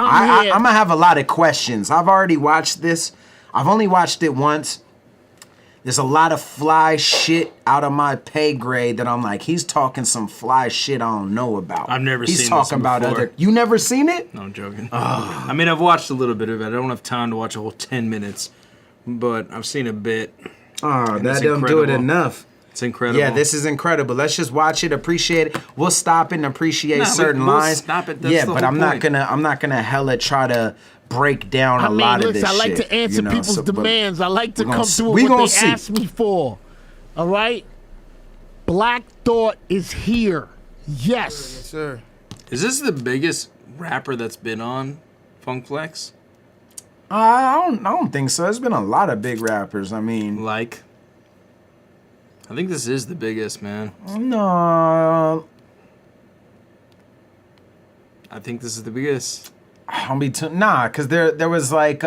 I'm here. I'm gonna have a lot of questions. I've already watched this. I've only watched it once. There's a lot of fly shit out of my pay grade that I'm like, he's talking some fly shit I don't know about. I've never he's seen talking this about before. other. You never seen it? No, I'm joking. I mean, I've watched a little bit of it. I don't have time to watch a whole 10 minutes, but I've seen a bit. Oh, that don't do it enough. It's incredible. Yeah, this is incredible. Let's just watch it, appreciate it. We'll stop it and appreciate certain we'll lines. stop it. That's yeah, the but whole I'm point. not gonna hella try to break down a lot of this I like shit, to answer people's demands. I like to come through we with what gonna they see. ask me for. All right? Black Thought is here. Yes. Yes, sir. Is this the biggest rapper that's been on Funk Flex? I don't think so. There's been a lot of big rappers. I mean, Like, I think this is the biggest, man. no, I think this is the biggest. I'll be because there was like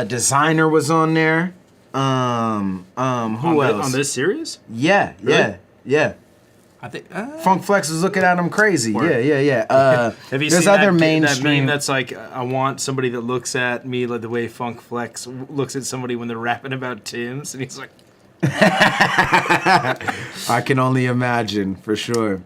Designer was on there. Who else? On this series? Yeah, Really? yeah. I think. Funk Flex was looking at him crazy. Word. Yeah. Have you there's seen other that mainstream. meme that's like, I want somebody that looks at me like the way Funk Flex looks at somebody when they're rapping about Tim's, and he's like, I can only imagine for sure.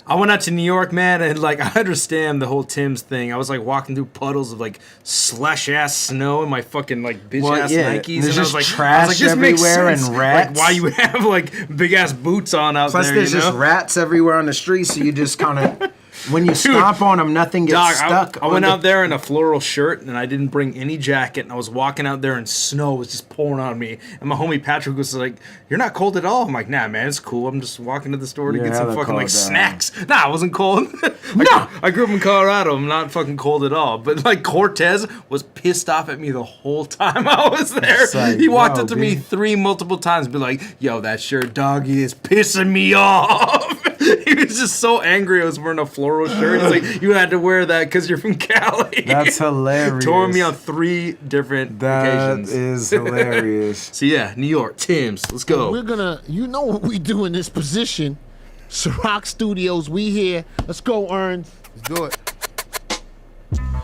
I went out to New York, man, and like I understand the whole Tim's thing. I was like walking through puddles of like slush ass snow in my fucking like bitch ass Nikes, There's and just I was trash like, this makes everywhere sense. and rats. Like why you would have like big ass boots on out Plus, there. there's you know? just rats everywhere on the street, so you just kind of, when you stomp on them, nothing gets Dog, stuck. I went out there in a floral shirt and I didn't bring any jacket, and I was walking out there and snow was just pouring on me. And my homie Patrick was like, "You're not cold at all." I'm like, "Nah, man, it's cool. I'm just walking to the store to You're get some hella fucking like cold, dog. snacks." Nah, I wasn't cold. No! I grew up in Colorado. I'm not fucking cold at all. But like Cortez was pissed off at me the whole time I was there. It's like, He walked yo, up to me B. multiple times, and be like, "Yo, that shirt, doggy, is pissing me off." He was just so angry I was wearing a floral shirt. He's like, "You had to wear that because you're from Cali." That's hilarious. Tore me on 3 different That occasions. is hilarious. So yeah, New York, Tim's, let's go. We're gonna, you know what we do in this position. Ciroc Studios, we here. Let's go, Ern. Let's do it.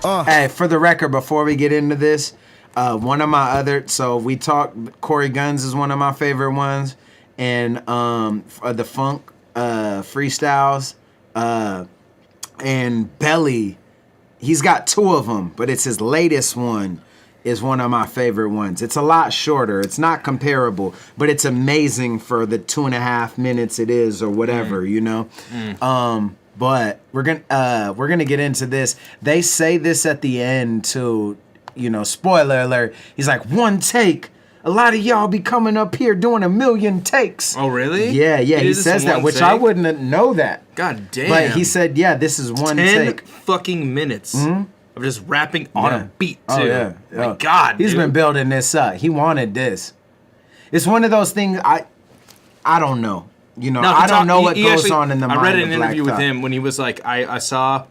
Hey, for the record, before we get into this, one of my other, so we talked, Corey Guns is one of my favorite ones, and the funk freestyles, and Belly, he's got 2 of them, but it's his latest one is one of my favorite ones. It's a lot shorter. It's not comparable, but it's amazing for the 2.5 minutes it is or whatever, you know? But we're gonna get into this. They say this at the end too, you know, spoiler alert. He's like, 1 take. A lot of y'all be coming up here doing 1,000,000 takes. Oh, really? Yeah, He he did this says in that, one which take? I wouldn't know that. God damn. But he said, yeah, this is 1 10 take. fucking minutes of just rapping on Yeah. a beat too. Oh, yeah. My God, He's dude. been building this up. He wanted this. It's one of those things I don't know. You know, No, I don't know he what goes actually- on in the mind I read of an Black interview with Thought. him when he was like, I saw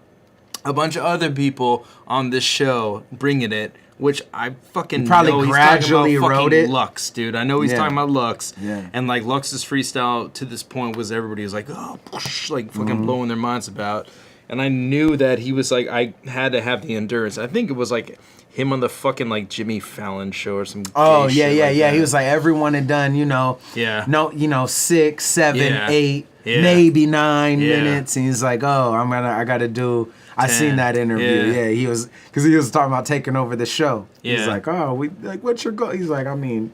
a bunch of other people on this show bringing it, which I fucking probably know gradually he's talking about wrote fucking it. Lux, dude. I know he's Yeah. talking about Lux. Yeah. And like Lux's freestyle to this point was everybody was like, oh, like fucking Mm-hmm. blowing their minds about. And I knew that he was like, I had to have the endurance. I think it was like him on the fucking like Jimmy Fallon show or some. Oh gay yeah, shit yeah, like yeah. that. He was like, everyone had done, you know, Yeah. no, you know, 6, 7, Yeah. 8, Yeah. maybe 9 Yeah. minutes, and he's like, oh, I gotta do. I 10. seen that interview. Yeah. Yeah, he was because he was talking about taking over the show. He's Yeah. like, oh, we like, what's your goal? He's like, I mean,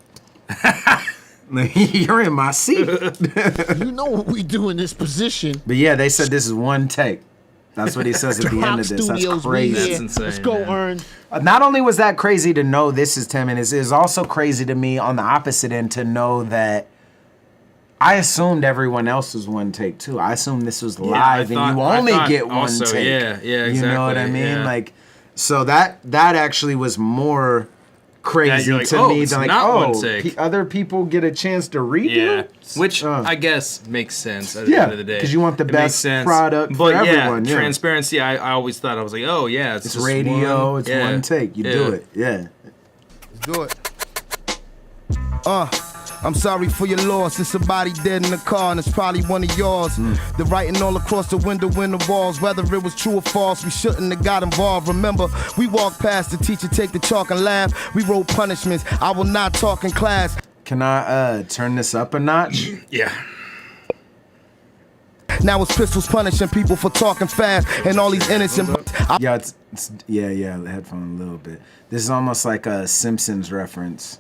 you're in my seat. You know what we do in this position. But yeah, they said this is 1 take. That's what he says at the end of this. That's Studios, we crazy. here. That's insane, Let's go, man. Ern. Not only was that crazy to know this is 10 minutes, it's also crazy to me on the opposite end to know that I assumed everyone else was 1 take too. I assumed this was live and you only get 1 also, take. Yeah, exactly. You know what I mean? Yeah. Like, so that actually was more crazy you're like, to oh, me it's than like, not 1 take. other people get a chance to redo. Yeah, which Uh. I guess makes sense at the Yeah, end of the day. 'cause you want the It makes best sense. product but for everyone, yeah. transparency. I always thought I was like, oh yeah, it's It's just radio. one. It's Yeah. 1 take. You Yeah. do it. Yeah. Let's do it. I'm sorry for your loss. It's a body dead in the car, and it's probably one of yours. The writing all across the window in the walls. Whether it was true or false, we shouldn't have got involved. Remember, we walked past the teacher, take the chalk and laugh. We wrote punishments. I will not talk in class. Can I turn this up a notch? Yeah. Now it's pistols punishing people for talking fast, and all these innocent. Yeah, the headphone a little bit. This is almost like a Simpsons reference.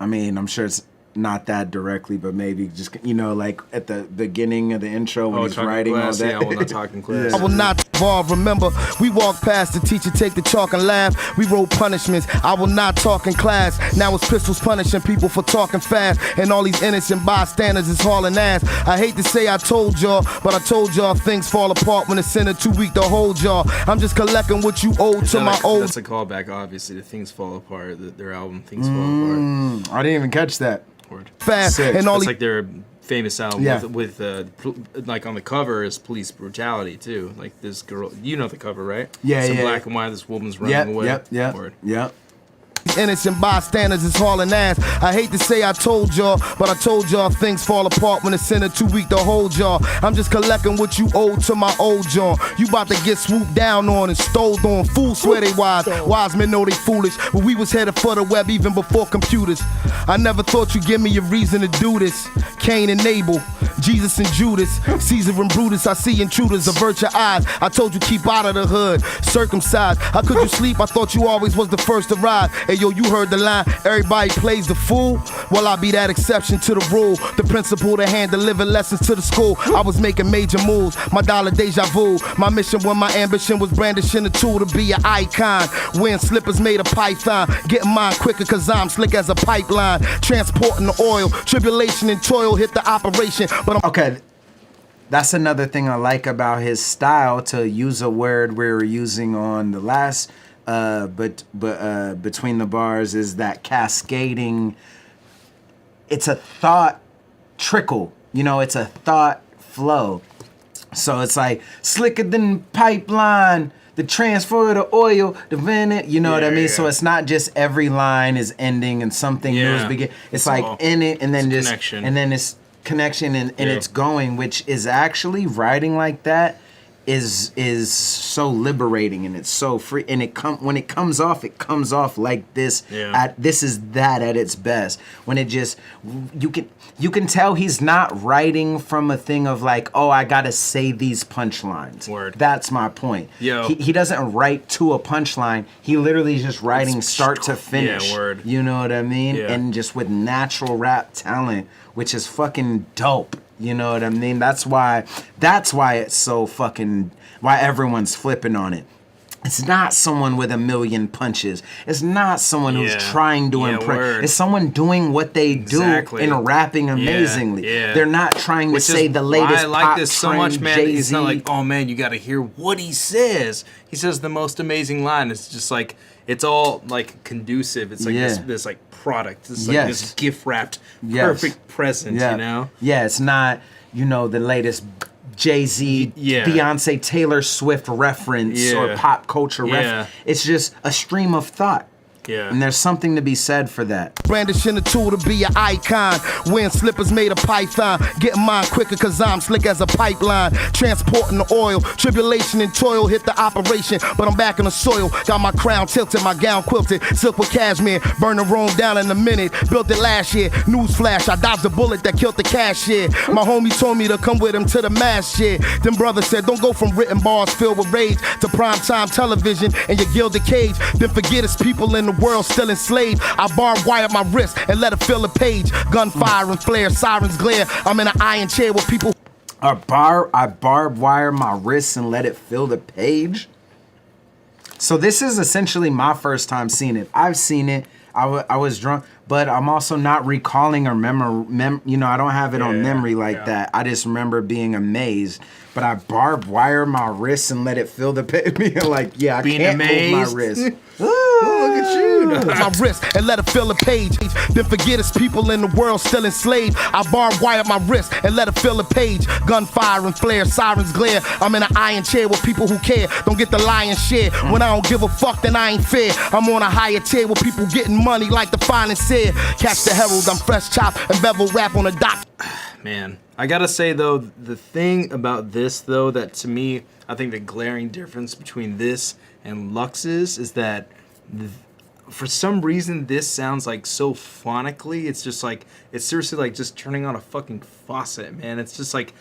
I mean, I'm sure it's not that directly, but maybe just, you know, like at the beginning of the intro when he's writing all that. Yeah, we're not talking class. I will not involve. Remember, we walked past the teacher, take the chalk and laugh. We wrote punishments. I will not talk in class. Now it's pistols punishing people for talking fast, and all these innocent bystanders is hauling ass. I hate to say I told y'all, but I told y'all things fall apart when it's in a too weak to hold y'all. I'm just collecting what you owe to my old. That's a callback, obviously, to Things Fall Apart, their album Things Fall Apart. I didn't even catch that. Fast Sick. and all It's these. like their famous album Yeah. with like on the cover is police brutality too. Like this girl, you know the cover, right? Yeah, it's in yeah, black yeah. and white. This woman's running away. Word. Yep. Innocent bystanders is hauling ass. I hate to say I told y'all, but I told y'all things fall apart when it's in a too weak to hold y'all. I'm just collecting what you owe to my old John. You about to get swooped down on and stole on. Fools swear they wise, wise men know they foolish. But we was headed for the web even before computers. I never thought you'd give me a reason to do this. Cain and Abel, Jesus and Judas, Caesar and Brutus. I see intruders, avert your eyes. I told you keep out of the hood, circumcised. How could you sleep? I thought you always was the first to rise. Hey yo, you heard the line, everybody plays the fool. Well, I'll be that exception to the rule. The principal to hand deliver lessons to the school. I was making major moves, my dollar deja vu. My mission when my ambition was brandishing a tool to be an icon. Wearing slippers made of python. Getting mine quicker cause I'm slick as a pipeline. Transporting the oil, tribulation and toil hit the operation. But I'm Okay. That's another thing I like about his style, to use a word we were using on the last between the bars, is that cascading. It's a thought trickle, you know, it's a thought flow. So it's like slicker than pipeline, the transfer of the oil, the venet, you know what I mean? So it's not just every line is ending and something new is beginning. It's like in it and then just connection. And then it's connection and it's going, which is actually writing like that is so liberating, and it's so free, and when it comes off like this. This is that at its best, when it just you can tell he's not writing from a thing of like, oh, I gotta say these punchlines. Word. That's my point. He doesn't write to a punchline. He literally is just writing start to finish. Yeah, word. You know what I mean? Yeah. And just with natural rap talent, which is fucking dope. You know what I mean? That's why it's so fucking, why everyone's flipping on it. It's not someone with a million punches. It's not someone who's trying to impress. It's someone doing what they do and rapping amazingly. They're not trying to say the latest I like pop this so trend, much, man. Jay-Z. It's not like, oh man, you got to hear what he says. He says the most amazing line. It's just like, it's all like conducive. It's like this like product. It's like this gift wrapped perfect present. You know? Yeah, it's not, you know, the latest Jay-Z, Beyonce, Taylor Swift reference or pop culture reference. It's just a stream of thought. And there's something to be said for that. brandishing a tool to be an icon. Wearing slippers made of python. Getting mine quicker cause I'm slick as a pipeline. Transporting the oil. Tribulation and toil hit the operation. But I'm back in the soil. Got my crown tilted, my gown quilted. Silk with cashmere. Burn the Rome down in a minute. Built it last year. Newsflash, I dodged the bullet that killed the cashier. My homie told me to come with him to the mass shit. Them brothers said don't go from written bars filled with rage to primetime television and your gilded cage. Then forget it's people in the world still enslaved. I barbed wire my wrist and let it fill a page. Gunfire and flare, sirens glare. I'm in an iron chair with people. I barb wire my wrists and let it fill the page. So this is essentially my first time seeing it. I've seen it. I was drunk, but I'm also not recalling or you know, I don't have it on memory like that. I just remember being amazed. But I barbed wire my wrists and let it fill the page. Like, I Being can't amazed. move my wrist. Oh, Look at you. My wrist and let it fill a page. Then forget it's people in the world still enslaved. I barbed wire my wrist and let it fill a page. Gunfire and flare, sirens glare. I'm in an iron chair with people who care. Don't get the lion's share. When I don't give a fuck, then I ain't fair. I'm on a higher tier with people getting money like the finest said. Catch the herald, I'm fresh chop and bevel rap on a dock. Man, I gotta say though, the thing about this though, that to me, I think the glaring difference between this and Lux's is that for some reason this sounds like so phonically. It's just like, it's seriously like just turning on a fucking faucet, man. It's just like,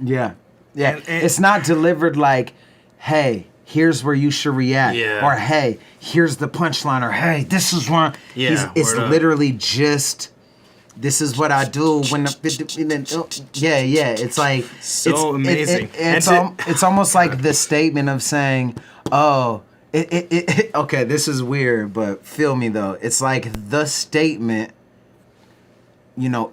yeah. And It's not delivered like, hey, here's where you should react, or hey, here's the punchline, or hey, this is one. It's literally just, this is what I do when it's like so amazing. It's almost like the statement of saying, oh, okay, this is weird, but feel me though. It's like the statement,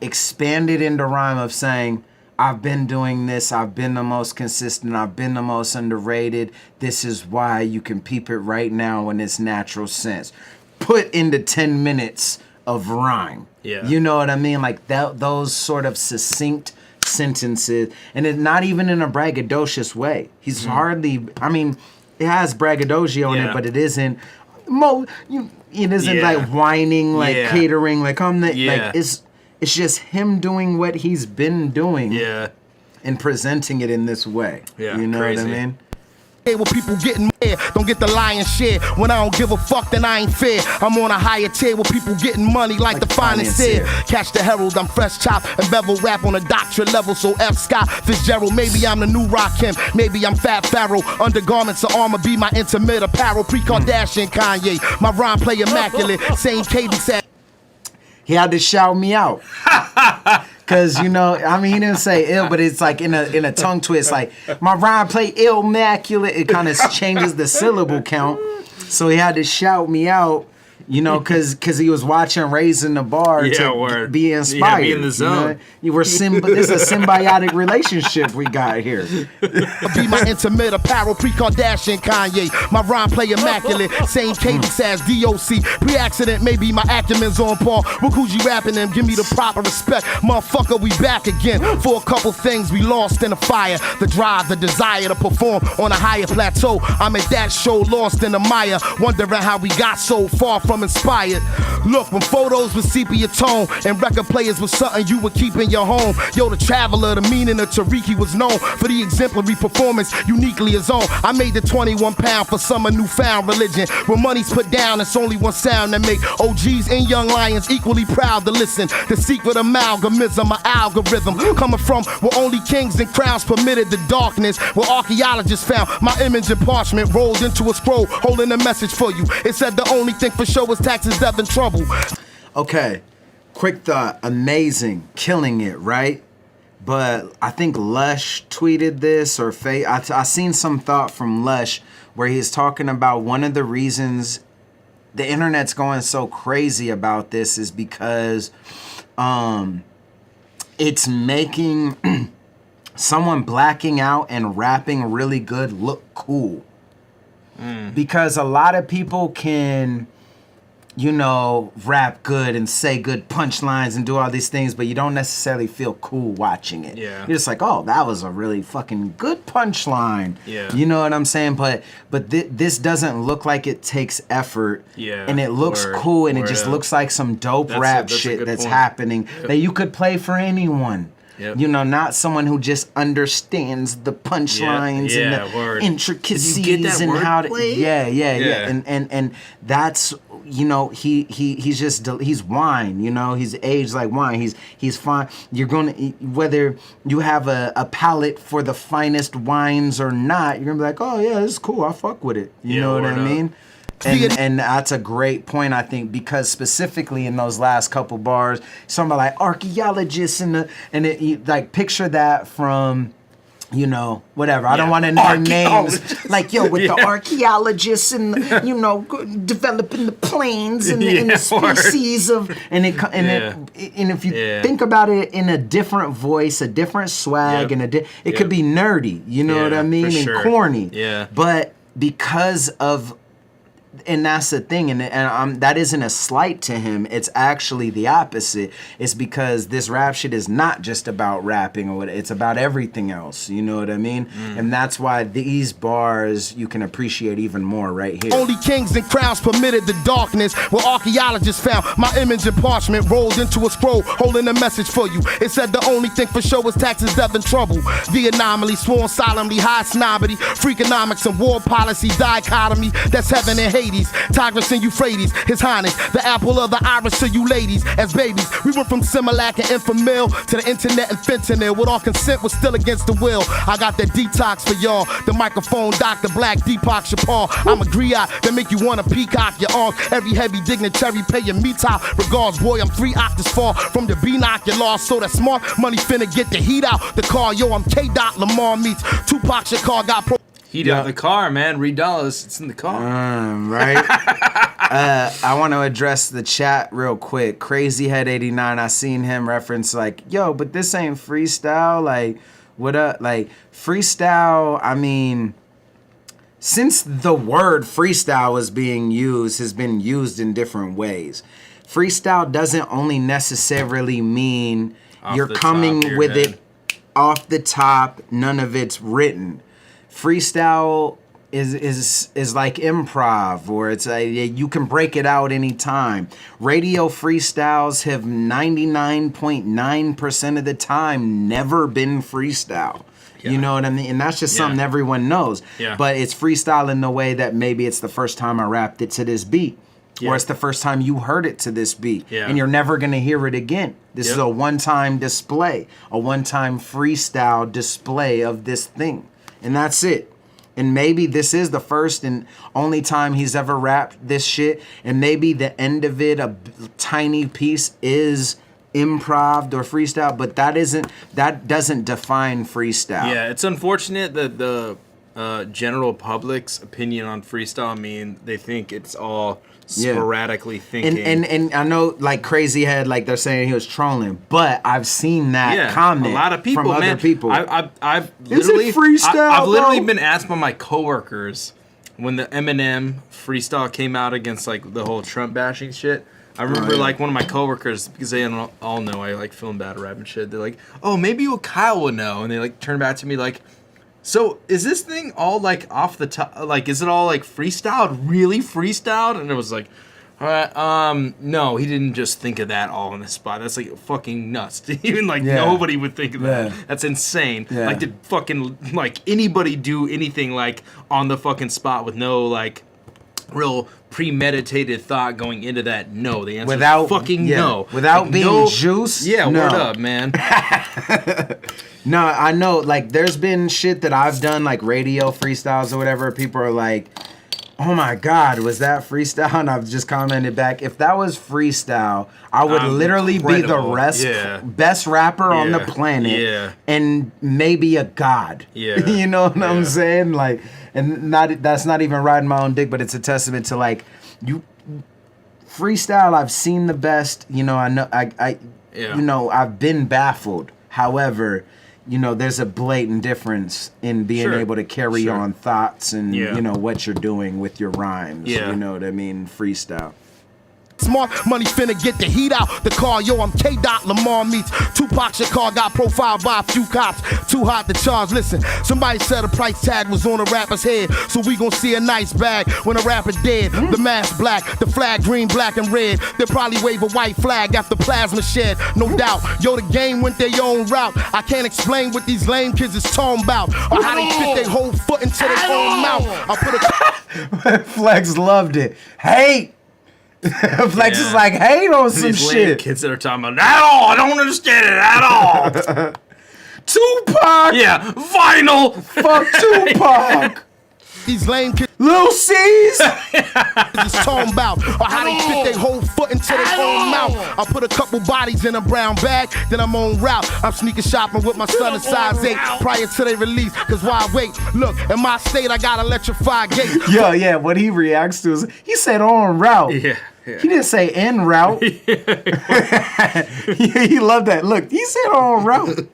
expanded into rhyme of saying, I've been doing this, I've been the most consistent, I've been the most underrated. This is why you can peep it right now in its natural sense. Put into 10 minutes of rhyme. Yeah. You know what I mean? Like those sort of succinct sentences, and it's not even in a braggadocious way. He's hardly, I mean, it has braggadocio in it, but it isn't, it isn't like whining, like catering, like like it's just him doing what he's been doing, and presenting it in this way. You know what I mean? With people getting mad, don't get the lion's share. When I don't give a fuck, then I ain't fair. I'm on a higher tier with people getting money like the finest here. Catch the herald, I'm fresh chop and bevel rap on a doctorate level. So F. Scott Fitzgerald, maybe I'm the new Rakim, maybe I'm Fat Pharaoh. Undergarments of armor be my intimate apparel. Pre-Kardashian Kanye, my rhyme play immaculate. Same cadence as. He had to shout me out. Cause he didn't say ill, but it's like in a tongue twist, like my rhyme play immaculate. It kind of changes the syllable count, so he had to shout me out, cause he was watching Raising the Bar to be inspired. Be in the zone. This is a symbiotic relationship we got here. Be my intimate apparel, pre-Kardashian Kanye. My rhyme play immaculate, same cadence as DOC. Pre-accident, maybe my acumen's on par. With Coogee rapping them, give me the proper respect. Motherfucker, we back again. For a couple things we lost in the fire. The drive, the desire to perform on a higher plateau. I'm at that show, lost in the mire. Wondering how we got so far from inspired. Look, when photos with sepia tone and record players was something you would keep in your home. Yo, the traveler, the meaning of Tariq was known for the exemplary performance uniquely his own. I made the 21 pound for some newfound religion. When money's put down, it's only one sound that make OGs and young lions equally proud to listen. The secret amalgamism, my algorithm, coming from where only kings and crowns permitted the darkness. Where archaeologists found my image in parchment rolled into a scroll, holding a message for you. It said the only thing for sure was taxes, death, and trouble. Okay, quick thought, amazing, killing it, right? But I think Lush tweeted this, or I seen some thought from Lush where he's talking about one of the reasons the internet's going so crazy about this is because it's making someone blacking out and rapping really good look cool. Because a lot of people can, rap good and say good punchlines and do all these things, but you don't necessarily feel cool watching it. Yeah. You're just like, oh, that was a really fucking good punchline. Yeah. You know what I'm saying? But this doesn't look like it takes effort. Yeah. And it looks cool, and it just looks like some dope rap shit that's happening that you could play for anyone. Yep. Not someone who just understands the punchlines and the intricacies and how to and that's he's wine, he's aged like wine. He's fine. You're gonna, whether you have a palate for the finest wines or not, you're gonna be like, oh yeah, this is cool, I fuck with it. You know what I mean? And that's a great point, I think, because specifically in those last couple bars, somebody like archaeologists like picture that from, whatever. I don't want to name names. Like, with the archaeologists and, developing the planes and the species of, and if you think about it in a different voice, a different swag, and it could be nerdy, you know what I mean, and corny. Yeah. But because of and that's the thing, and that isn't a slight to him. It's actually the opposite. It's because this rap shit is not just about rapping, or it's about everything else. You know what I mean? And that's why these bars you can appreciate even more right here. Only kings and crowns permitted the darkness, where archaeologists found my image in parchment rolled into a scroll holding a message for you. It said the only thing for sure was taxes, death, and trouble. The anomaly, sworn solemnly, high snobbery, freakonomics and war policy, dichotomy. That's heaven and Hades, Tigris and Euphrates. His Highness, the apple of the iris to you ladies. As babies, we went from Similac and Infamil to the internet and fentanyl. With all consent was still against the will. I got that detox for y'all. The microphone, Dr. Black, Deepak Chapar. I'm a griot that make you wanna peacock your arms. Every heavy dignitary pay your meat top. Regards, boy, I'm 3 octaves far from the B-knock you lost. So that smart money finna get the heat out the car. Yo, I'm K-Dot Lamar meets Tupac Shakur got pro. Heat out the car, man. Reed Dollars, it's in the car. Right? I want to address the chat real quick. Crazyhead89, I seen him reference like, yo, but this ain't freestyle. Like, what up? Like, freestyle, I mean, since the word freestyle is being used, has been used in different ways. Freestyle doesn't only necessarily mean you're coming with it off the top, none of it's written. Freestyle is like improv, or it's you can break it out anytime. Radio freestyles have 99.9% of the time never been freestyle. Yeah. You know what I mean? And that's just something everyone knows. Yeah. But it's freestyle in the way that maybe it's the first time I rapped it to this beat. Yeah. Or it's the first time you heard it to this beat. Yeah. And you're never going to hear it again. This is a one-time display. A one-time freestyle display of this thing. And that's it. And maybe this is the first and only time he's ever rapped this shit. And maybe the end of it, a tiny piece, is improv or freestyle. But that doesn't define freestyle. Yeah, it's unfortunate that the general public's opinion on freestyle, I mean, they think it's all sporadically thinking. And I know, like, Crazy Head, like, they're saying he was trolling, but I've seen that comment a lot of people, from other people. I've literally, is it freestyle, I've literally been asked by my coworkers when the Eminem freestyle came out against, like, the whole Trump bashing shit. I remember, like, one of my coworkers, because they all know I, like, film battle rap and shit, they're like, oh, maybe Kyle will know. And they, like, turn back to me, like, so is this thing all, like, off the top? Like, is it all, like, freestyled? Really freestyled? And it was like, all right, no, he didn't just think of that all on the spot. That's, like, fucking nuts. Even, like, nobody would think of that. That's insane. Yeah. Like, did fucking, like, anybody do anything, like, on the fucking spot with no, like, real premeditated thought going into that? No. The answer is fucking no. Without like, being juice? Yeah, no. Word up, man. No, I know, like, there's been shit that I've done, like radio freestyles or whatever. People are like, oh my God, was that freestyle? And I've just commented back, if that was freestyle, I would literally incredible. Be the best rapper on the planet and maybe a god. Yeah. You know what I'm saying? Like, and that's not even riding my own dick, but it's a testament to, like, you freestyle. I've seen the best, you know, I know, you know, I've been baffled. However, you know, there's a blatant difference in being able to carry on thoughts and, you know, what you're doing with your rhymes. You know what I mean? Freestyle. Smart money finna get the heat out the car. Yo, I'm K-Dot Lamar meets Tupac Shakur got profiled by a few cops. Too hot to charge. Listen, somebody said a price tag was on a rapper's head, so we gon' see a nice bag when a rapper dead. The mask black, the flag green, black and red. They'll probably wave a white flag after plasma shed, no doubt. Yo, the game went their own route. I can't explain what these lame kids is talking about, or how they fit their whole foot into their own mouth. I put a Flex loved it. Hate. Flex is like, hate on some shit. Kids that are talking about at all. I don't understand it at all. Tupac. Yeah, vinyl. Fuck Tupac. These lame kids. Lil C's. Just talking about, or how they fit their whole foot into their own mouth. I put a couple bodies in a brown bag, then I'm on route. I'm sneaking shopping with my son in size 8 prior to their release. Cause why wait? Look, in my state, I got electrified gate. Yeah, what he reacts to is, he said on route. Yeah. He didn't say en route. He loved that. Look, he said on route.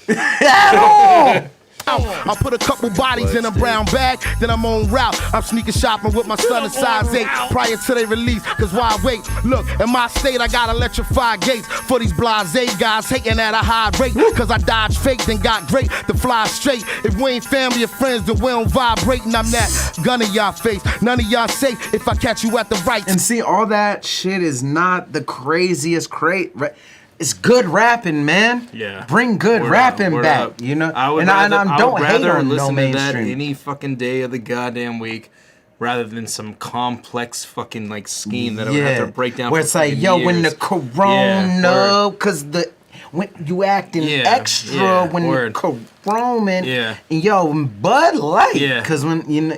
At all. I put a couple bodies in a brown bag, then I'm on route. I'm sneaking shopping with my son in size 8 prior to their release. Cause why wait? Look, in my state, I got electrified gates for these blase guys hating at a high rate. Cause I dodged fake, then got great to fly straight. If we ain't family or friends, then we don't vibrate. And I'm that gun in y'all face. None of y'all safe if I catch you at the right. And see, all that shit is not the craziest It's good rapping, man. Yeah. Bring good rapping back, you know? I would don't hate on listen no to that mainstream. any fucking day of the goddamn week, rather than some complex fucking like scheme that I would have to break down. Where for it's like, fucking yo, years. when the corona, cause when you acting extra when the corona, and yo, Bud Light, cause when you know,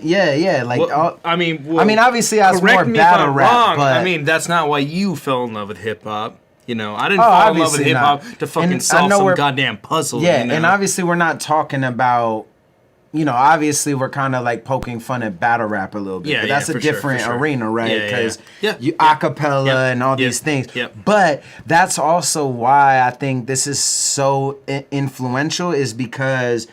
like, well, I mean, obviously I was more battle rap, wrong, but I mean, that's not why you fell in love with hip hop. You know, I didn't fall in love with hip hop to fucking solve some goddamn puzzle. Yeah, you know? and obviously we're not talking about, you know, obviously we're kind of like poking fun at battle rap a little bit. Yeah, but that's a different arena, right? Because you acapella and all these things. But that's also why I think this is so influential, is because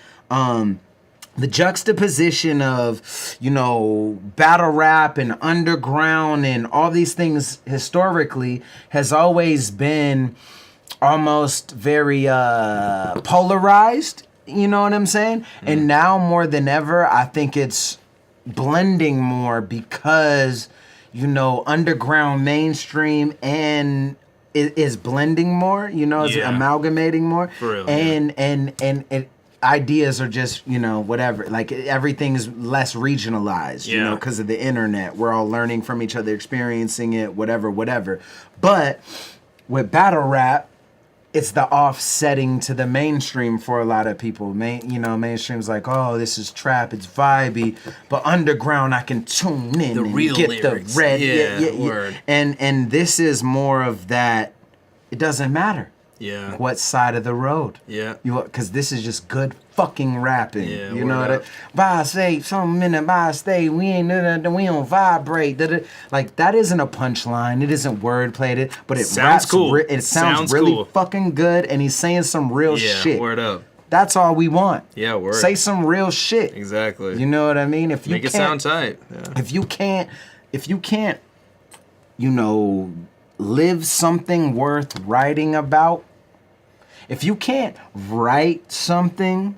the juxtaposition of, you know, battle rap and underground and all these things historically has always been almost very polarized, you know what I'm saying? And now more than ever, I think it's blending more because, you know, underground, mainstream, and is blending more, you know, it's amalgamating more. For real, and it, ideas are just, you know, whatever. Like, everything is less regionalized, you know, because of the internet. We're all learning from each other, experiencing it, whatever. But with battle rap, it's the offsetting to the mainstream for a lot of people. Mainstream's like, oh, this is trap, it's vibey. But underground, I can tune in and get lyrics. The red. Word. And this is more of that, it doesn't matter. Yeah. What side of the road? Yeah. Because this is just good fucking rapping. Yeah. You know what I By say some minute, by stay, we ain't we don't vibrate. Like, that isn't a punchline. It isn't wordplayed. But it sounds cool. It sounds really fucking good, and he's saying some real shit. Word up. That's all we want. Yeah, word. Say some real shit. Exactly. You know what I mean? If you make it sound tight. Yeah. If you can't, you know, live something worth writing about. If you can't write something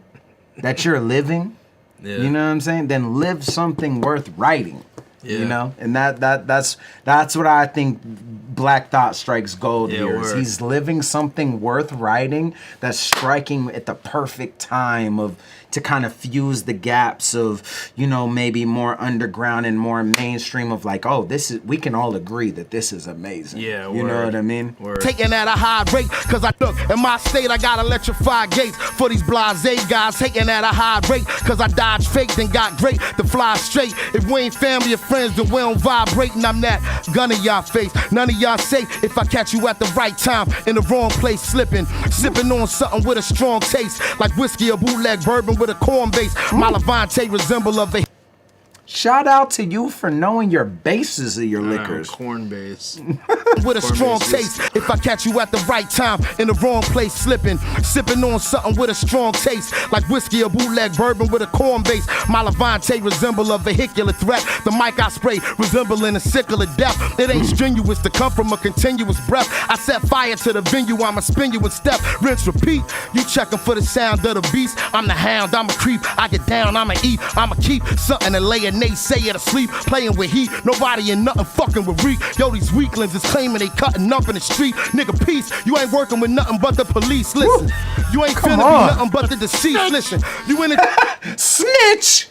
that you're living, you know what I'm saying? Then live something worth writing. You know? And that's what I think Black Thought strikes gold here. Is he's living something worth writing that's striking at the perfect time to kind of fuse the gaps of, you know, maybe more underground and more mainstream of like, oh, we can all agree that this is amazing. Yeah, you know what I mean? Taking at a high rate, cause I look, in my state I got electrified gates for these blase guys hating at a high rate, cause I dodged fake and got great to fly straight. If we ain't family or friends, then we don't vibrate, and I'm that gun in y'all face. None of y'all safe if I catch you at the right time in the wrong place, sipping on something with a strong taste, like whiskey or bootleg bourbon with a corn base. My Levante resemble of a. Shout out to you for knowing your bases of your liquors. Corn base. With a strong taste, if I catch you at the right time in the wrong place, sipping on something with a strong taste, like whiskey or bootleg bourbon with a corn base. My Levante resemble a vehicular threat. The mic I spray resembling a sickle of death. It ain't strenuous to come from a continuous breath. I set fire to the venue, I'ma spin you in step. Rinse, repeat. You checking for the sound of the beast. I'm the hound, I'm a creep. I get down, I'ma eat. I'ma keep something to lay a naysayer to sleep. Playing with heat, nobody and nothing fucking with reek. Yo, these weaklings is claiming they cutting up in the street. Nigga, peace, you ain't working with nothing but the police. Listen, you ain't finna be nothing but the deceased. Listen, you in the snitch.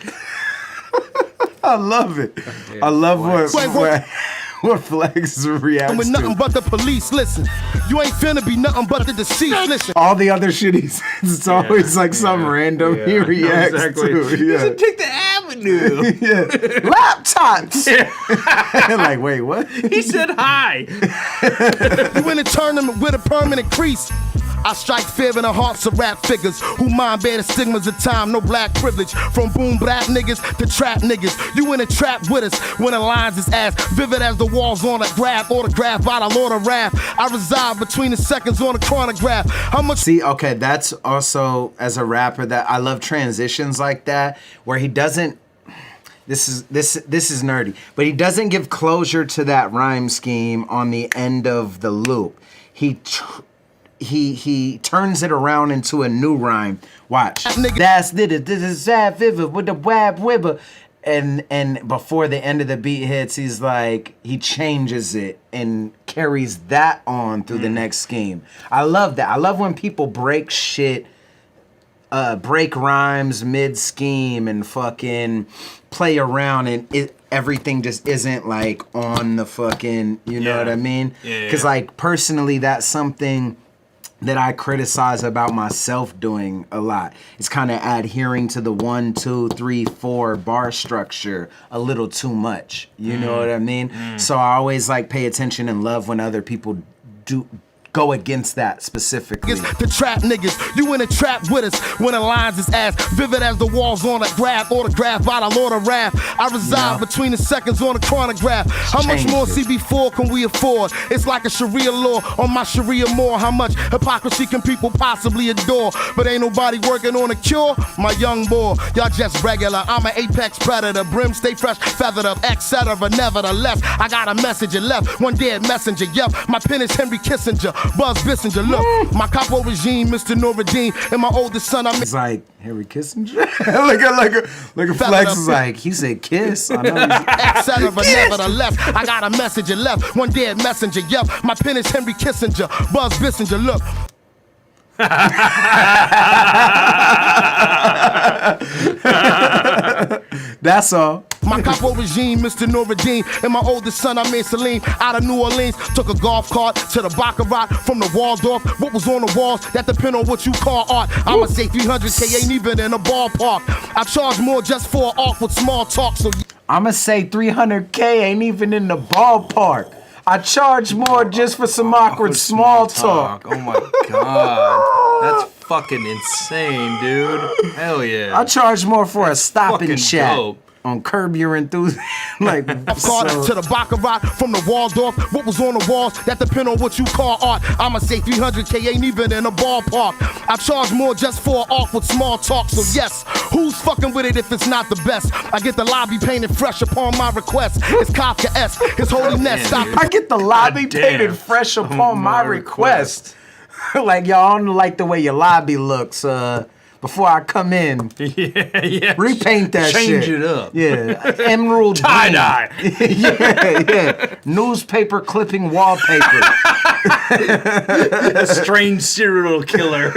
I love it. I love what Flex reacts with nothing but the police. Listen, you ain't finna be nothing but the deceased. Listen, all the other shit he says, it's always like some random he reacts to. You should take the avenue. Laptops. Like, wait, what? He said hi. You in a tournament with a permanent crease. I strike fear in the hearts of rap figures who mind bear the stigmas of time, no black privilege. From boom bap niggas to trap niggas. You in a trap with us when the lines is as vivid as the walls on a graph, autograph by the Lord of Rap. I reside between the seconds on a chronograph. How much? See, okay, that's also as a rapper that I love transitions like that where he doesn't. This is nerdy, but he doesn't give closure to that rhyme scheme on the end of the loop. He turns it around into a new rhyme. Watch. That's this is sad vivid with the wab wibber. And before the end of the beat hits, he's like, he changes it and carries that on through the next scheme. I love that. I love when people break shit, break rhymes mid-scheme and fucking play around and everything just isn't like on the fucking, you know what I mean? Because like personally, that's something that I criticize about myself doing a lot. It's kind of adhering to the 1, 2, 3, 4 bar structure a little too much. You know what I mean? So I always like pay attention and love when other people go against that specifically. The trap niggas, you in a trap with us when the lines is as vivid as the walls on a graph, autograph by the Lord of Rap. I reside between the seconds on a chronograph. How much more CB4 can we afford? It's like a Sharia law on my Sharia more. How much hypocrisy can people possibly adore? But ain't nobody working on a cure. My young boy, y'all just regular. I'm an apex predator, brim stay fresh, feathered up, etc. Nevertheless, I got a message and left one dead messenger. Yep, my pen is Henry Kissinger. Buzz Bissinger, look, my capo regime, Mr. Noradine, and my oldest son, It's like, Henry Kissinger? look at Flex is like, he said kiss. I know etc. Nevertheless, I got a message and left one dead messenger. Yep, my pen is Henry Kissinger. Buzz Bissinger, look. That's all. My capo regime, Mr. Noradine, and my oldest son, I made Salim, out of New Orleans. Took a golf cart to the Baccarat from the Waldorf. What was on the walls, that depend on what you call art. I'ma say 300K ain't even in a ballpark. I charge more just for an awkward small talk, so I'ma say 300K ain't even in the ballpark. I charge more just for some awkward small talk. Oh my god. That's fucking insane, dude. Hell yeah. I charge more for a stop and chat. Dope. On Curb Your Enthusiasm. Like, so. To the Baccarat from the Waldorf. What was on the walls, that depend on what you call art. I'ma say 300K ain't even in a ballpark. I charge more just for awkward small talk. So yes, who's fucking with it if it's not the best? I get the lobby painted fresh upon my request. It's Kafka-esque, his holiness. Stop. I get the lobby painted fresh upon my request. Like, y'all don't like the way your lobby looks. Before I come in, repaint that shit. Change it up. Yeah, emerald tie-dye. yeah. Newspaper clipping wallpaper. A strange serial killer.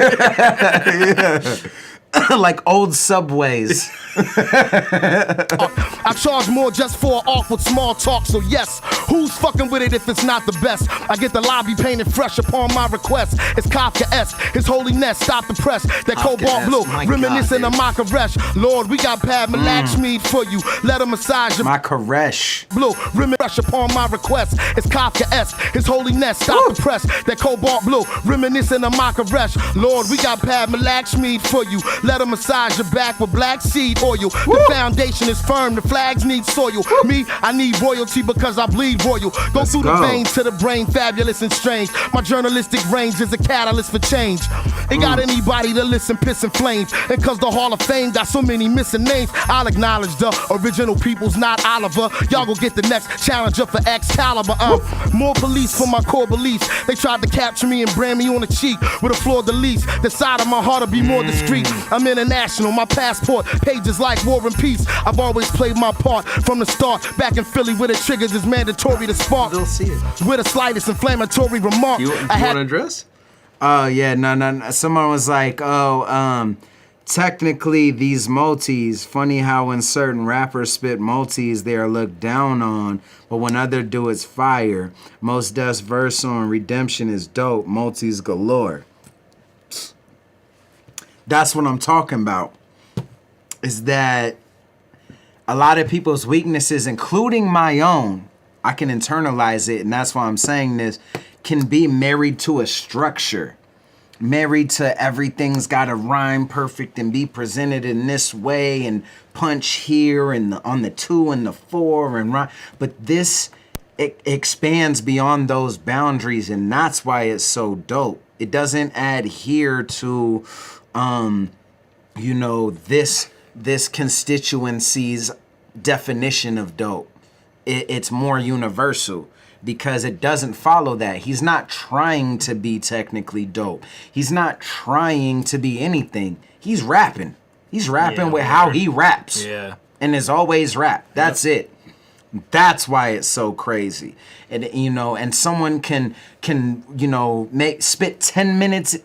Like old subways. I charge more just for awkward small talk. So yes, who's fucking with it if it's not the best? I get the lobby painted fresh upon my request. It's Kafka-esque, his holiness. Stop the press. That cobalt blue, reminiscent of my Koresh. Lord, we got Pad Malakshmi for you. Let him massage your my Koresh. Blue, fresh upon my request. It's Kafka-esque, his holiness. Stop the press. That cobalt blue, reminiscent of my Koresh. Lord, we got Pad Malakshmi for you. Let him massage your back with black seed oil. The foundation is firm, the flags need soil. Me, I need royalty because I bleed royal. Go through the veins to the brain, fabulous and strange. My journalistic range is a catalyst for change. It got anybody to listen, piss and flames. And cause the Hall of Fame got so many missing names, I'll acknowledge the original people's not Oliver. Y'all go get the next challenger for Excalibur. More police for my core beliefs. They tried to capture me and brand me on the cheek with a fleur de lis. The side of my heart will be more discreet. I'm international, my passport pages like War and Peace. I've always played my part from the start. Back in Philly where the triggers is mandatory to spark. They'll see it. With the slightest inflammatory remark. You want to address? Oh, yeah, no. Someone was like, technically these multis, funny how when certain rappers spit multis, they are looked down on, but when other do it's fire. Most Dust verse on Redemption is dope, multis galore. That's what I'm talking about. Is that a lot of people's weaknesses, including my own, I can internalize it, and that's why I'm saying this, can be married to a structure. married to everything's gotta rhyme perfect and be presented in this way and punch here and on the 2 and the 4 and rhyme. But this it expands beyond those boundaries, and that's why it's so dope. It doesn't adhere to this constituency's definition of dope. It's more universal because it doesn't follow that. He's not trying to be technically dope. He's not trying to be anything. He's rapping. He's rapping with how he raps. Yeah. And it's always rap. That's it. That's why it's so crazy. And and someone can spit 10 minutes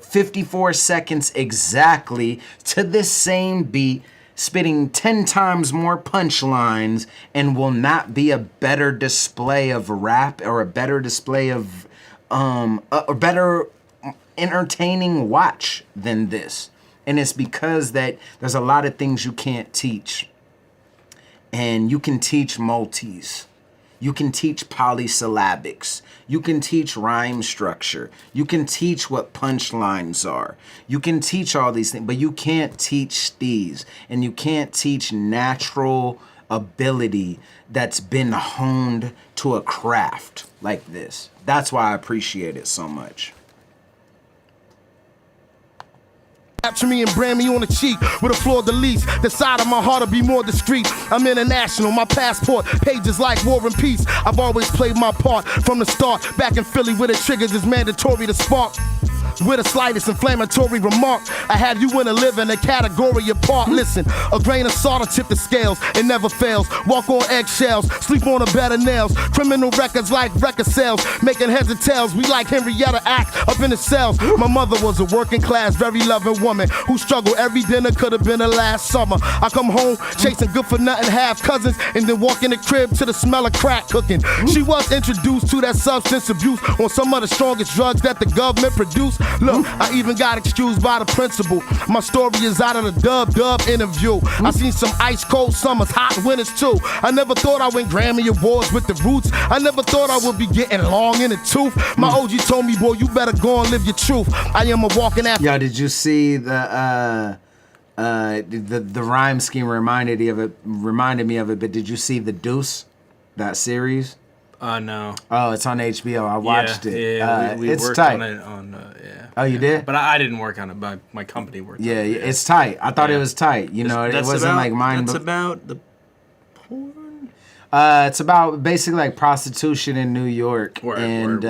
54 seconds exactly to this same beat, spitting 10 times more punchlines, and will not be a better display of rap or a better display of a better entertaining watch than this. And it's because that there's a lot of things you can't teach. And you can teach multis. You can teach polysyllabics. You can teach rhyme structure. You can teach what punchlines are. You can teach all these things, but you can't teach these. And you can't teach natural ability that's been honed to a craft like this. That's why I appreciate it so much. Capture me and brand me on the cheek with a fleur-de-lis. The side of my heart will be more discreet. I'm international, my passport pages like War and Peace. I've always played my part from the start. Back in Philly where the triggers is mandatory to spark. With the slightest inflammatory remark, I have you in a living a category apart. Listen, a grain of salt will tip the scales, it never fails. Walk on eggshells, sleep on a bed of nails. Criminal records like record sales, making heads and tails. We like Henrietta Act up in the cells. My mother was a working class, very loving woman who struggled every dinner could have been her last summer. I come home chasing good for nothing half cousins, and then walk in the crib to the smell of crack cooking. She was introduced to that substance abuse on some of the strongest drugs that the government produced. Look, I even got excused by the principal. My story is out of the dub interview. I seen some ice cold summers, hot winters too. I never thought I win Grammy Awards with the Roots. I never thought I would be getting long in the tooth. My OG told me, boy, you better go and live your truth. I am a walking after. Yo, did you see the rhyme scheme reminded me of it, but did you see The Deuce, that series? No. Oh, it's on HBO. I watched it. Yeah, we it's worked tight. on it yeah. Oh, you did? But I didn't work on it, but my company worked on it. Yeah, it's tight. I thought it was tight. It wasn't like mine. That's about the porn? It's about basically like prostitution in New York. Word.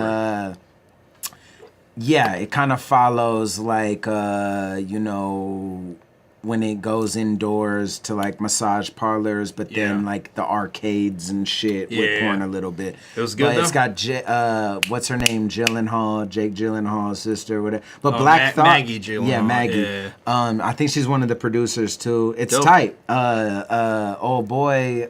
Yeah, it kind of follows like, when it goes indoors to like massage parlors, but then like the arcades and shit with porn a little bit. It was good. But though? It's got what's her name, Gyllenhaal, Jake Gyllenhaal's sister, whatever. But Black Thought, Maggie Gyllenhaal. yeah, Maggie. Yeah. I think she's one of the producers too. It's Dope. tight. Old boy,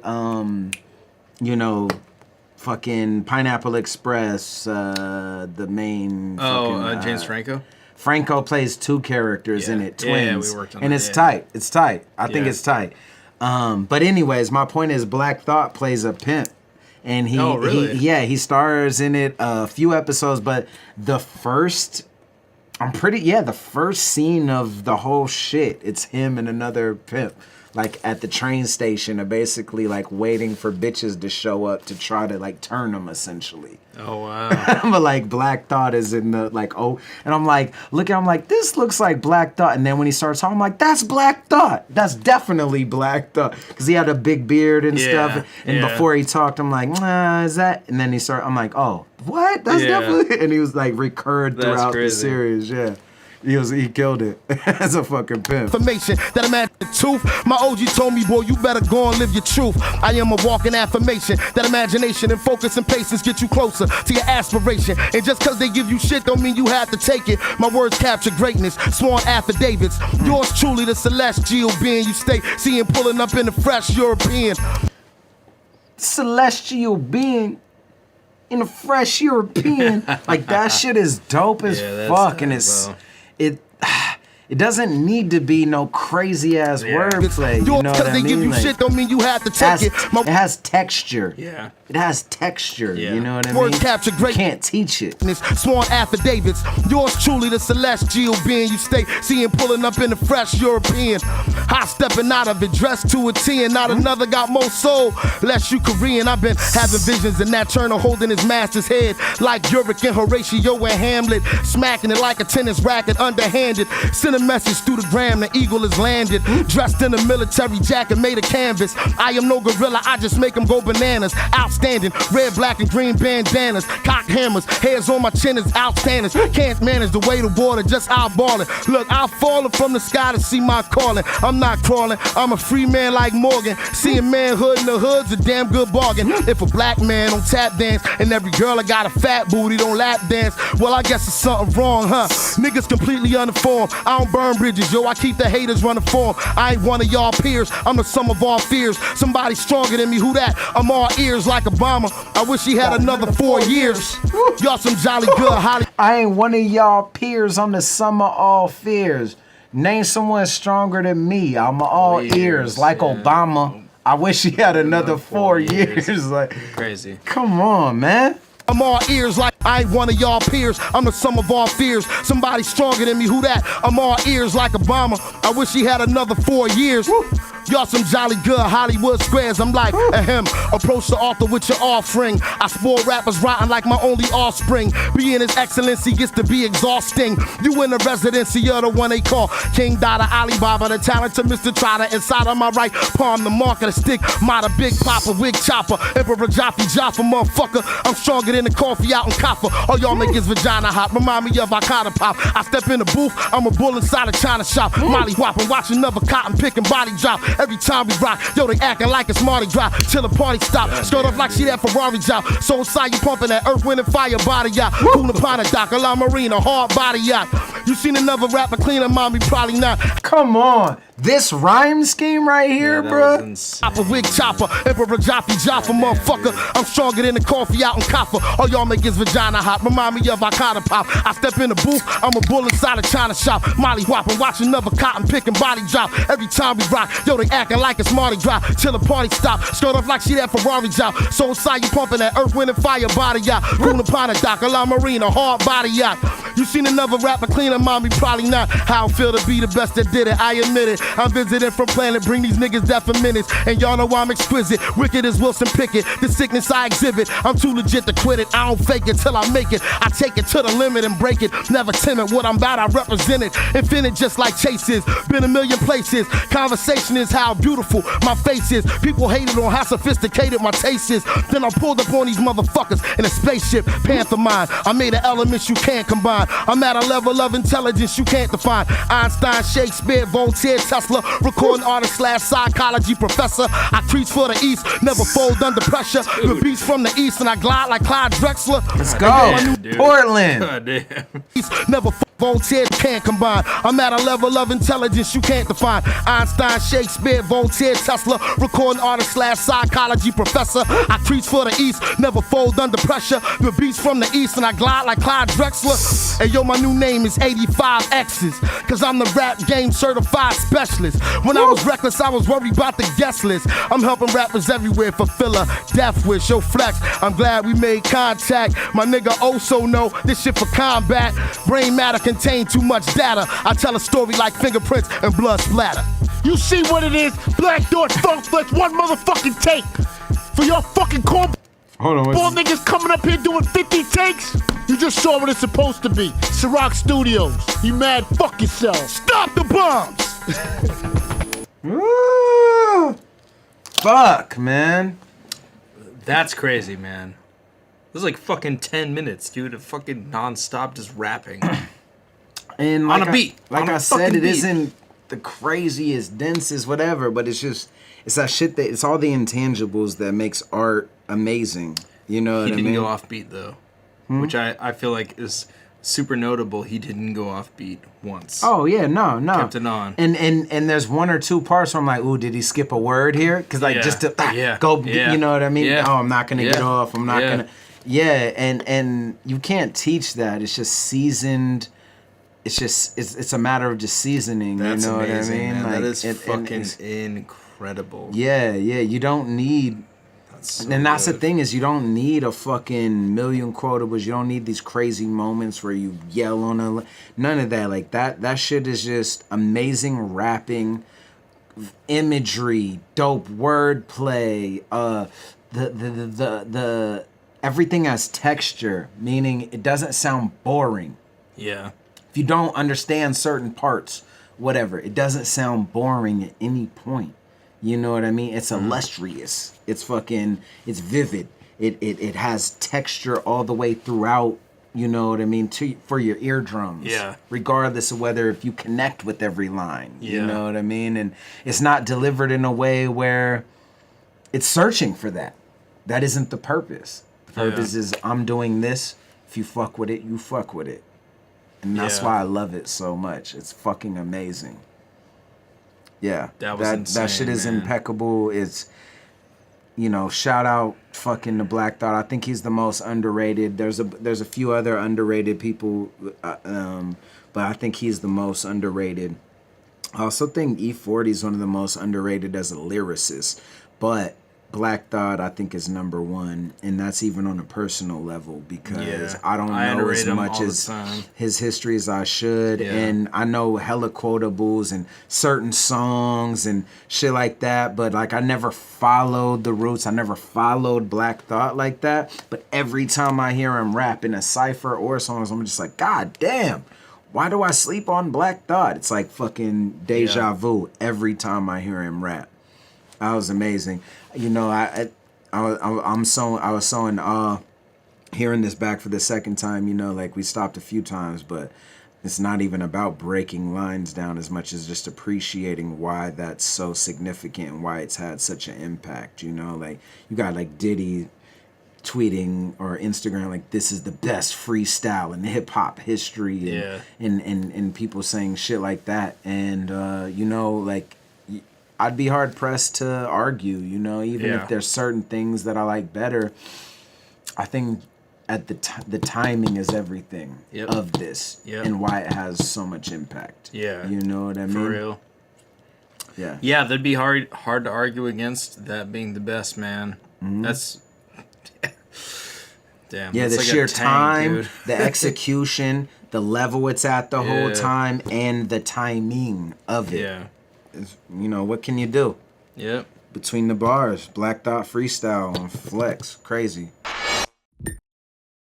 fucking Pineapple Express, the main. James Franco. Franco plays 2 characters in it, twins. Yeah, we worked on and that, it's tight. It's tight. I think it's tight. But anyways, my point is Black Thought plays a pimp. And he stars in it a few episodes, but the first scene of the whole shit, it's him and another pimp. Like at the train station are basically like waiting for bitches to show up to try to like turn them essentially. Oh wow. But like Black Thought is in the and I'm like, this looks like Black Thought. And then when he starts talking, I'm like, that's Black Thought. That's definitely Black Thought. Because he had a big beard and stuff. And before he talked, I'm like, is that? And then I'm like, oh, what? That's definitely. And he was like recurred throughout the series. Yeah. He killed it as a fucking pimp. Information that I'm at the truth. My OG told me, boy, you better go and live your truth. I am a walking affirmation. That imagination and focus and patience get you closer to your aspiration. And just cause they give you shit don't mean you have to take it. My words capture greatness, sworn affidavits. Yours truly, the celestial being you stay seeing pulling up in the fresh European. Celestial being in a fresh European. Like that shit is dope as fuck. And It doesn't need to be no crazy ass wordplay. You know what I they mean? give you Like, shit don't mean you have to take it. it has texture. Yeah. It has texture. You know what I Words mean? capture great. You can't teach it. Sworn affidavits. Yours truly, the celestial being. You stay seeing pulling up in the fresh European. Hot stepping out of it, dressed to a T, and not another got more soul. Less you Korean. I've been having visions in that Turner holding his master's head like Yorick and Horatio and Hamlet, smacking it like a tennis racket, underhanded. Send a message through the gram, the eagle is landed. Dressed in a military jacket made of canvas. I am no gorilla, I just make them go bananas. Outstanding, red, black, and green bandanas. Cock hammers, hairs on my chin is outstanding. Can't manage the weight of water, just eyeballing. Look, I've fallen from the sky to see my calling. I'm not crawling, I'm a free man like Morgan. Seeing manhood in the hood's a damn good bargain. If a black man don't tap dance and every girl I got a fat booty don't lap dance, well, I guess it's something wrong, huh? Niggas completely uninformed. I don't burn bridges, yo, I keep the haters running for 'em. I ain't one of y'all peers, I'm the sum of all fears. Somebody stronger than me, who that? I'm all ears like Obama. I wish he had another 4 years. Y'all some jolly good Holly. I ain't one of y'all peers. I'm the sum of all fears. Name someone stronger than me. I'm all ears like Obama. I wish he had another 4 years. Like, crazy. Come on, man. I'm all ears like I ain't one of y'all peers. I'm the sum of all fears. Somebody stronger than me, who that? I'm all ears like Obama. I wish he had another 4 years. Y'all some jolly good Hollywood squares. I'm like, ahem. Approach the author with your offering. I spoil rappers rotten like my only offspring. Being his excellency gets to be exhausting. You in the residency, you're the one they call King Dada Alibaba, the talented Mr. Trotter. Inside of my right palm, the mark of the stick. Mata Big Papa, Wig Chopper, Emperor Jaffe Jaffa, motherfucker. I'm stronger than the coffee out in Kaffa. All y'all make his vagina hot. Remind me of Icona Pop. I step in the booth, I'm a bull inside a China shop. Molly whopping, watch another cotton picking body drop. Every time we rock, yo, they acting like it's Mardi Gras. Till the party stop. Skirt up like she that Ferrari job. So inside you pumping that Earth, Wind, and Fire body yacht. Cool upon a dock, a La Marina, hard body yacht. You seen another rapper cleaner, mommy? Probably not. Come on. This rhyme scheme right here, bro. Chopper, Wig Chopper, Emperor Jaffe Jaffa, motherfucker. I'm stronger than the coffee out in Kaffa. All y'all make his vagina hot. Remind me of Icona Pop. I step in the booth, I'm a bull inside a China shop. Molly whopping, watch another cotton picking body drop. Every time we rock, yo, they acting like it's Mardi Gras. Till the party stop. Skirt up like she that Ferrari job. So inside you pumping that Earth, Wind, and Fire body yacht. Cool upon a dock, a La Marina, hard body yacht. You seen another rapper cleaner, mommy? Probably not. How I feel to be the best that did it, I admit it. I'm visiting from planet, bring these niggas death for minutes. And y'all know I'm exquisite, wicked as Wilson Pickett. The sickness I exhibit, I'm too legit to quit it. I don't fake it till I make it. I take it to the limit and break it. Never timid, what I'm about, I represent it. Infinite just like Chase is, been a million places. Conversation is how beautiful my face is. People hated on how sophisticated my taste is. Then I pulled up on these motherfuckers in a spaceship, Panther mind. I made the elements you can't combine. I'm at a level of intelligence you can't define. Einstein, Shakespeare, Voltaire, Tesla, recording artist / psychology professor. I preach for the East, never fold under pressure. The beast from the East and I glide like Clyde Drexler. Let's go. Portland. God damn. Never Voltaire can't combine. I'm at a level of intelligence you can't define. Einstein, Shakespeare, Voltaire, Tesla, recording artist / psychology professor. I preach for the East, never fold under pressure. The beast from the East and I glide like Clyde Drexler. Hey yo, my new name is 85 X's, cause I'm the rap game certified specialist. When I was reckless, I was worried about the guest list. I'm helping rappers everywhere, fulfill a death wish. Yo, flex, I'm glad we made contact. My nigga also know this shit for combat. Brain matter contain too much data. I tell a story like fingerprints and blood splatter. You see what it is? Black Thought Funk Flex, one motherfucking take. For your fucking corn Hold on. ball niggas coming up here doing 50 takes? You just saw what it's supposed to be. Ciroc Studios. You mad? Fuck yourself. Stop the bombs! Ooh. Fuck, man. That's crazy, man. This is like fucking 10 minutes, dude, of fucking non-stop just rapping. And on a beat. Like I I said, it beat. isn't the craziest, densest, whatever, but it's just, it's that shit that, it's all the intangibles that makes art amazing. You know what I mean? He didn't go off beat, though, which I feel like is super notable. He didn't go off beat once. Oh, yeah, no. Kept it on. And there's one or two parts where I'm like, ooh, did he skip a word here? Because, like, just to go, you know what I mean? Yeah. Oh, I'm not going to get off. I'm not going to. to. Yeah, and you can't teach that. It's just seasoned it's a matter of just seasoning. That's you know amazing, what I mean? man. Like, that is fucking incredible. Yeah, you don't need. So and that's good. the thing, is you don't need a fucking million quotables. You don't need these crazy moments where you yell on none of that. Like that shit is just amazing rapping, imagery, dope wordplay. The everything has texture, meaning it doesn't sound boring. Yeah. If you don't understand certain parts, whatever, it doesn't sound boring at any point. You know what I mean? It's illustrious. It's vivid. It has texture all the way throughout, you know what I mean, for your eardrums. Yeah. Regardless of whether if you connect with every line. Yeah. You know what I mean? And it's not delivered in a way where it's searching for that. That isn't the purpose. The purpose is I'm doing this. If you fuck with it, you fuck with it. And that's why I love it so much. It's fucking amazing. Yeah, that shit is impeccable. It's, you know, shout out fucking the Black Thought. I think he's the most underrated. There's a few other underrated people, but I think he's the most underrated. I also think E40 is one of the most underrated as a lyricist, but Black Thought I think is number one, and that's even on a personal level because I don't know as much as his history as I should, and I know hella quotables and certain songs and shit like that, but like I never followed the roots. I never followed Black Thought like that, but every time I hear him rap in a cypher or songs, I'm just like, God damn, why do I sleep on Black Thought? It's like fucking deja vu every time I hear him rap. That was amazing. You know, I was so in awe hearing this back for the second time. You know, like we stopped a few times, but it's not even about breaking lines down as much as just appreciating why that's so significant and why it's had such an impact. You know, like you got like Diddy tweeting or Instagram like this is the best freestyle in hip hop history, and people saying shit like that, and you know, like I'd be hard pressed to argue, you know, even if there's certain things that I like better. I think at the timing is everything of this and why it has so much impact. Yeah, you know what I mean? For real. Yeah. Yeah, that'd be hard to argue against that being the best, man. Mm-hmm. That's damn. Yeah, the like sheer time, dude. the execution, the level it's at the whole time, and the timing of it. Yeah. You know, what can you do? Yep. Between the bars, Black Thought Freestyle on Flex. Crazy.